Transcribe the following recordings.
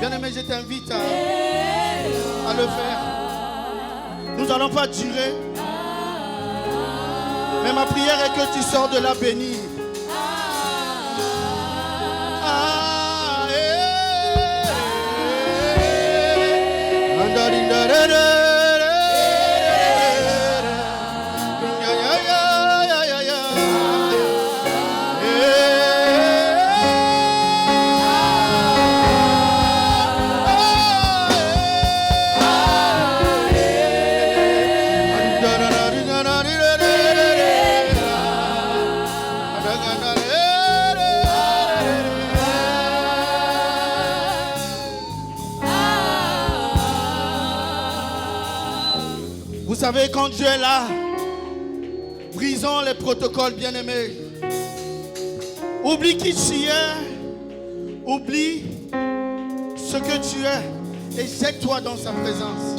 Bien-aimé, je t'invite à le faire. Nous n'allons pas durer. Mais ma prière est que tu sors de là béni. Vous savez, quand Dieu est là, brisons les protocoles, bien-aimés. Oublie qui tu es. Oublie ce que tu es. Et jette-toi dans sa présence.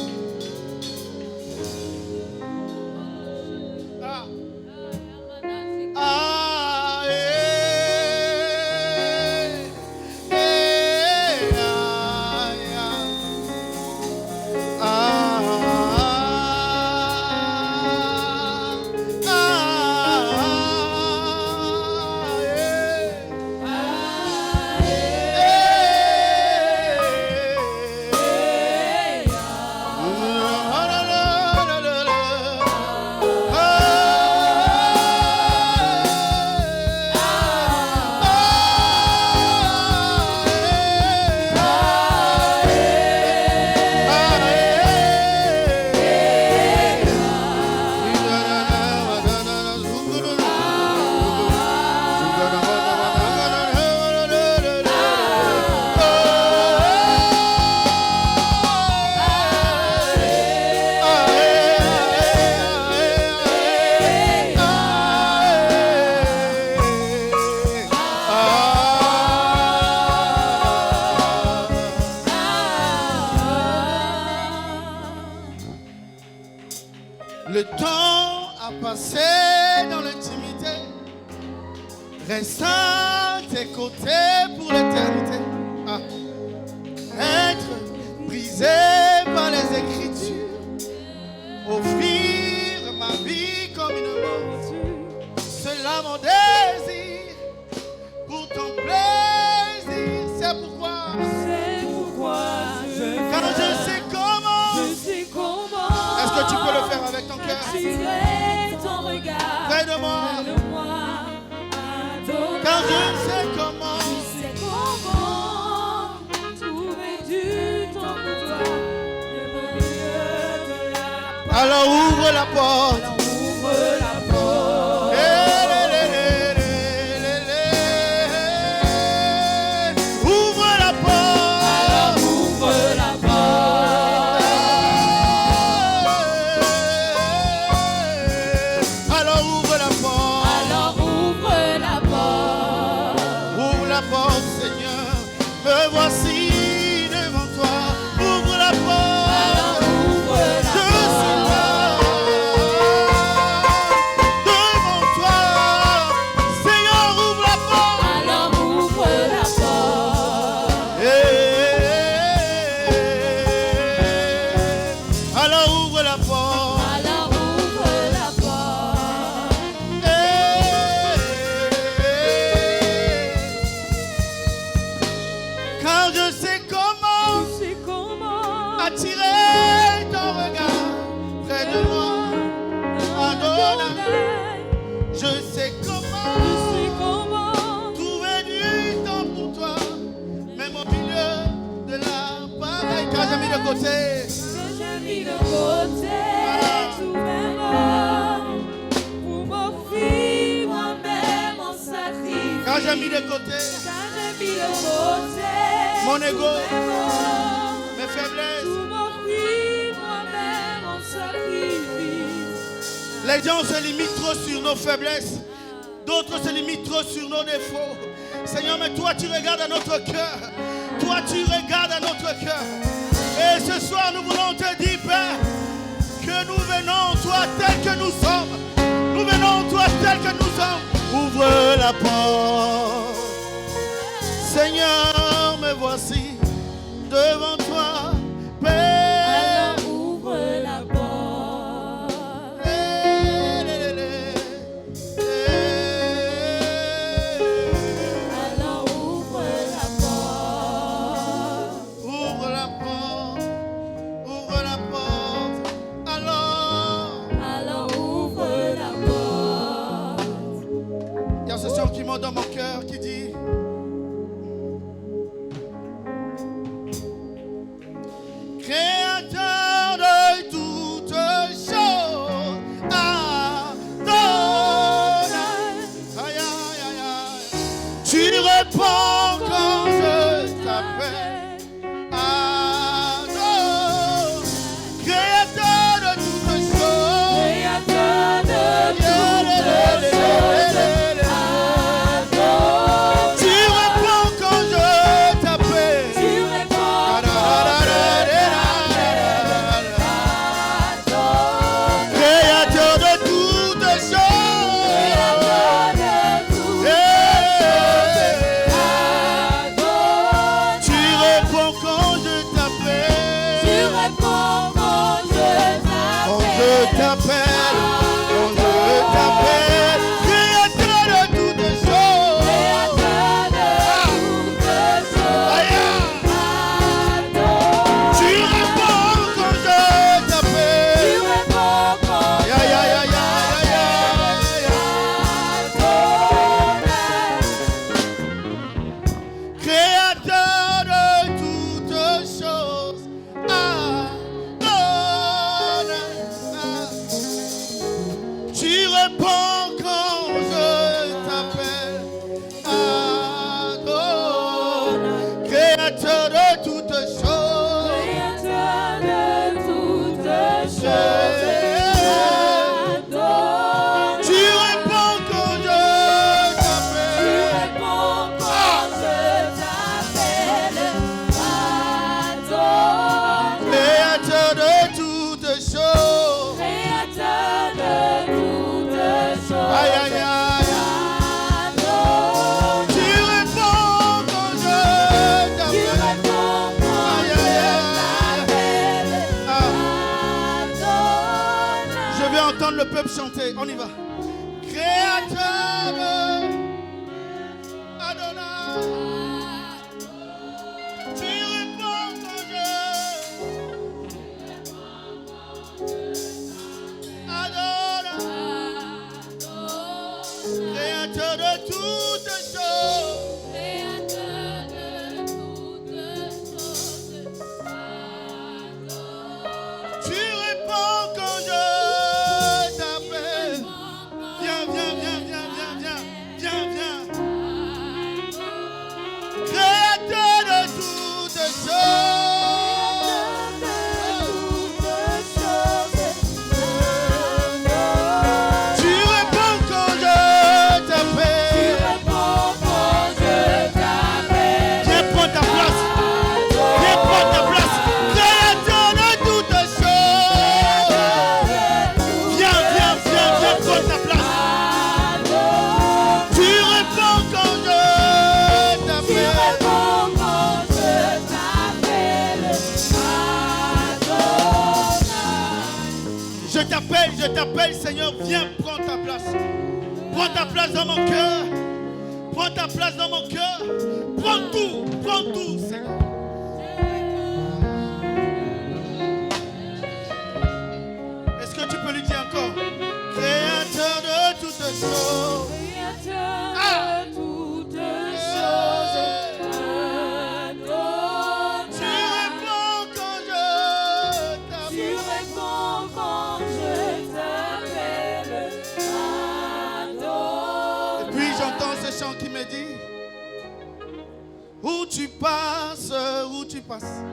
Le temps a passé dans l'intimité. Reste à tes côtés pour l'éternité. Être brisé par les Écritures. Offrir ma vie comme une monture. Cela mon désir pour ton plaisir. C'est pourquoi car je sais comment. Est-ce que tu peux le faire avec ton cœur? Attirer ton regard près de moi. Car je sais comment. Trouver du temps pour toi. Le milieu de la porte. Alors ouvre la porte. J'ai mis de côté mon ego, mes faiblesses. Les gens se limitent trop sur nos faiblesses. D'autres se limitent trop sur nos défauts. Seigneur, mais toi tu regardes à notre cœur. Toi tu regardes à notre cœur. Et ce soir nous voulons te dire, Père, que nous venons toi tel que nous sommes. Nous venons toi tel que nous sommes. Ouvre la porte. Seigneur, me voici dans mon cœur qui dit: Créateur de toutes choses, Adonai. Aïe, aïe, aïe, aïe. Tu réponds quand je t'appelle. Adonai. Créateur de toutes choses. Créateur de toutes choses. Tu réponds quand je t'appelle. Tu réponds Créateur de toutes choses. Tu réponds quand je t'appelle. Tu réponds quand je t'appelle. Quand je t'appelle, Créateur de toutes choses. Créateur de toutes choses. Aïe. Tu réponds quand je t'appelle. Tu réponds quand Aïe, aïe, aïe, aïe, aïe, aïe, aïe. Créateur de toutes choses, Adonai. Tu réponds quand je t'appelle, Adonai. Créateur de toutes choses, Créateur de toutes choses. tu réponds quand je Tu t'appelle. réponds quand je t'appelle. Adonai. Créateur de toutes choses. Créateur de toutes choses. Aïe, aïe, aïe. Adonai. Tu réponds quand je Tu t'appelle. réponds quand Aïe, je aïe, aïe. t'appelle. Ah, Adonai. je vais entendre le peuple chanter. On y va. Créateur de Adonai. Tu réponds quand Adonai. Créateur de toutes choses. Créateur de toutes choses. Tu réponds quand je t'appelle. Viens, viens, viens, viens, viens, viens, viens, viens. Créateur de toutes choses. Tu réponds quand je t'appelle. Viens prendre ta place. Viens prendre ta place. Créateur de toutes choses. Viens, viens, viens, viens prendre ta place. Tu réponds quand je t'appelle. Je t'appelle, Seigneur, viens prendre ta place. Prends ta place dans mon cœur. Prends ta place dans mon cœur. Prends tout, Seigneur. Est-ce que tu peux lui dire encore? Créateur de toutes choses. Tu réponds quand je t'appelle. Et puis j'entends ce chant qui me dit: où tu passes, où tu passes.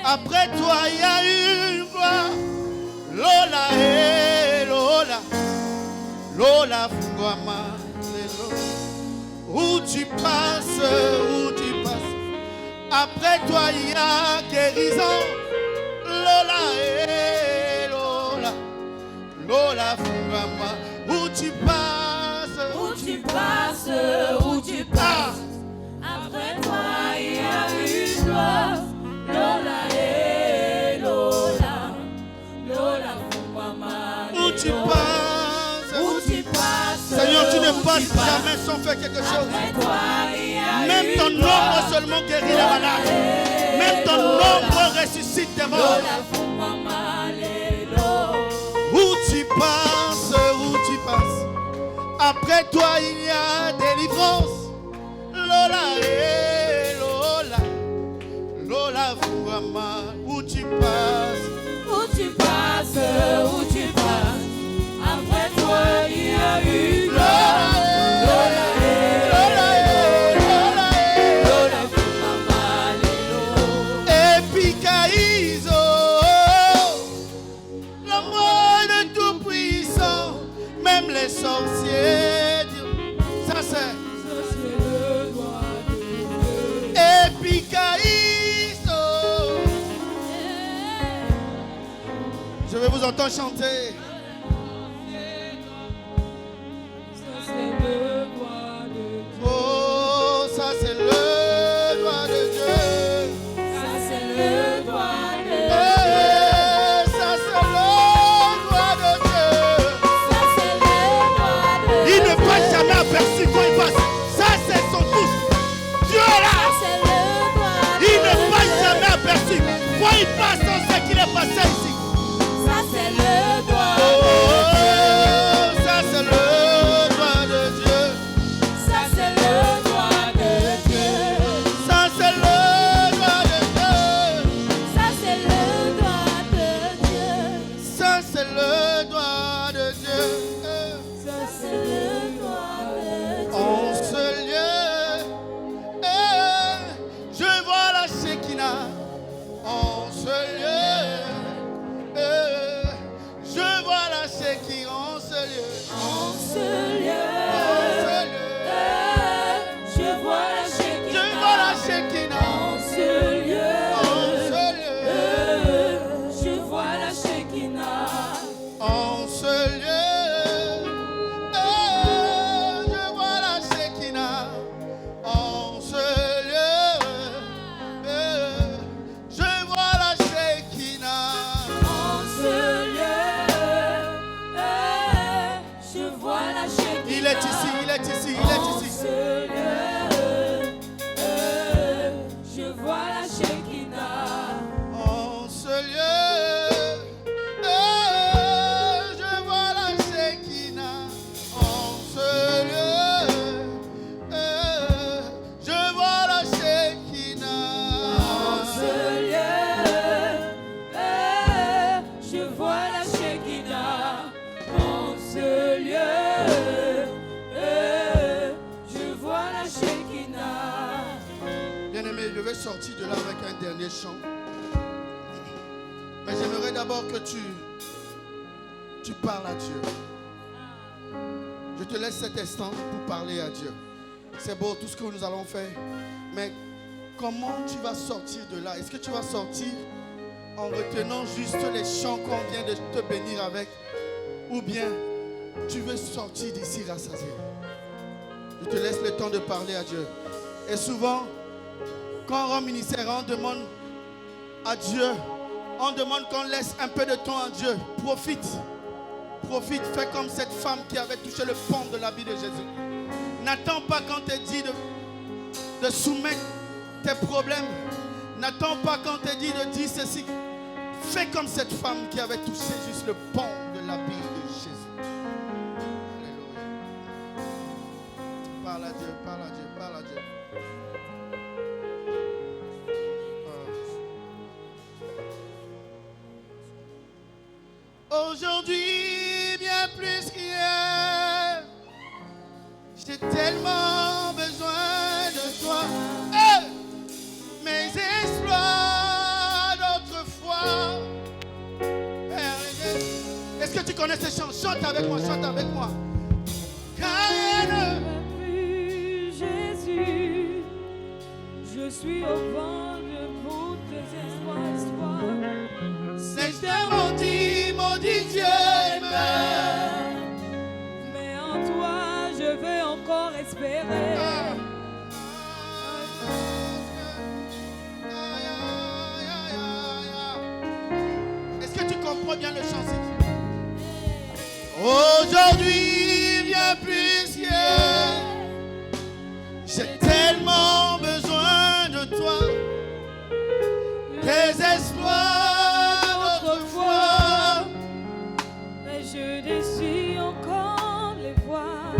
Après toi, il y a une voix. Lola, Lola. Lola, Fungwama, Lelo. Où tu passes, où tu passes. Après toi, il y a guérison. Lola, Lola. Lola, Fungwama. Où tu passes. Où tu passes, où tu passes. Après toi, il y a une gloire. Lola, Lola. Lola, Fungwama, Où tu passes. Où tu passes. Seigneur, tu ne où passes tu passes. jamais sans faire quelque chose. Après toi, il y a Même ton une gloire. ombre seulement guérit les malades. Même ton ombre ressuscite des morts. Lola, Fungwama, Lelo. Où tu passes, Après toi, il y a délivrance. Lola, Lola, Lola, Fouama, où tu passes. Où tu passes, où tu passes. Après toi, il y a une gloire. Lola, Lola, Lola, Fouama, Epikaïso, l'amour de tout puissant, même les sorciers. Ça c'est le doigt de Dieu. Epikaïso. Je vais vous entendre chanter. Ça c'est le doigt de Dieu. Oh, ça c'est le doigt de Dieu. Ça c'est le doigt de Dieu. Ça c'est le doigt de Dieu. Ça c'est le doigt de Dieu. Il ne passe jamais aperçu quand il passe. Ça c'est son touche. Dieu est là. Ça c'est le doigt de Il ne Dieu. passe jamais aperçu. Quand il passe, on sait qu'il est passé ici. Ça c'est le doigt Oh, de Dieu. ça c'est le doigt de Dieu. Ça c'est le doigt de Dieu. Ça c'est le doigt de Dieu. Ça c'est le doigt de Dieu. Ça c'est le doigt de Dieu. Ça c'est le doigt de Dieu. En ce lieu, je vois la Shekinah. En ce lieu, je vois la Shekinah. En ce lieu, En ce lieu, je vois la je Shekinah. vois la Shekinah. En ce lieu, En ce lieu, je vois la Shekinah. en ce lieu, je vois la Shekinah. En ce lieu, je vois la Shekinah. En ce lieu, je vois la Shekinah. Il est ici, il est ici, il est En ici. ce lieu, je vois la Shekinah. En ce lieu, je vois la Shekinah. En ce lieu, je vois la Shekinah. En ce lieu, je vois la Shekinah. En ce lieu, je vois la Shekinah. Bien-aimé, je vais sortir de là avec un dernier chant. Mais j'aimerais d'abord que tu parles à Dieu. Je te laisse cet instant pour parler à Dieu. C'est beau tout ce que nous allons faire. Mais comment tu vas sortir de là? Est-ce que tu vas sortir en retenant juste les chants qu'on vient de te bénir avec? Ou bien tu veux sortir d'ici rassasié? Je te laisse le temps de parler à Dieu. Et souvent, quand on rend ministère, on demande à Dieu, on demande qu'on laisse un peu de temps à Dieu. Profite. Profite. Fais comme cette femme qui avait touché le pont de la vie de Jésus. N'attends pas quand tu dit de soumettre tes problèmes. N'attends pas quand tu dit de dire ceci. Fais comme cette femme qui avait touché juste le pont de la vie de Jésus. Alléluia. Parle à Dieu, parle à Dieu, parle à Dieu. Aujourd'hui, bien plus qu'hier, j'ai tellement besoin de toi. Hey! Mes exploits d'autrefois. Est-ce que tu connais ces chants? Chante avec moi, chante avec moi. Car rien Plus Jésus, je suis au vent de tous tes espoirs. c'est maudit Dieu m'aime. Mais en toi, je veux encore espérer. Est-ce que tu comprends bien le chant? Aujourd'hui, bien plus qu'hier, j'ai tellement besoin de toi. Tes espoirs d'autrefois, Et je décide encore de les voir.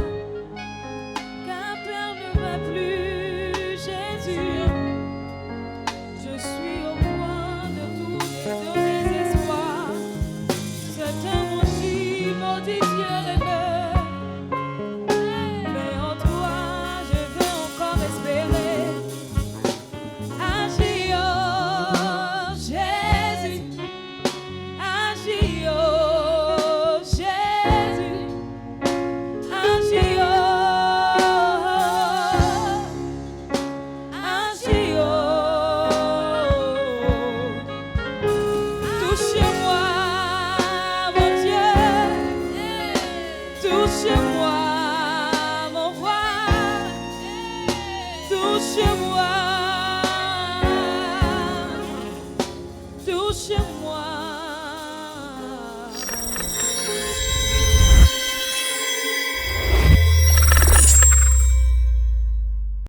chemin.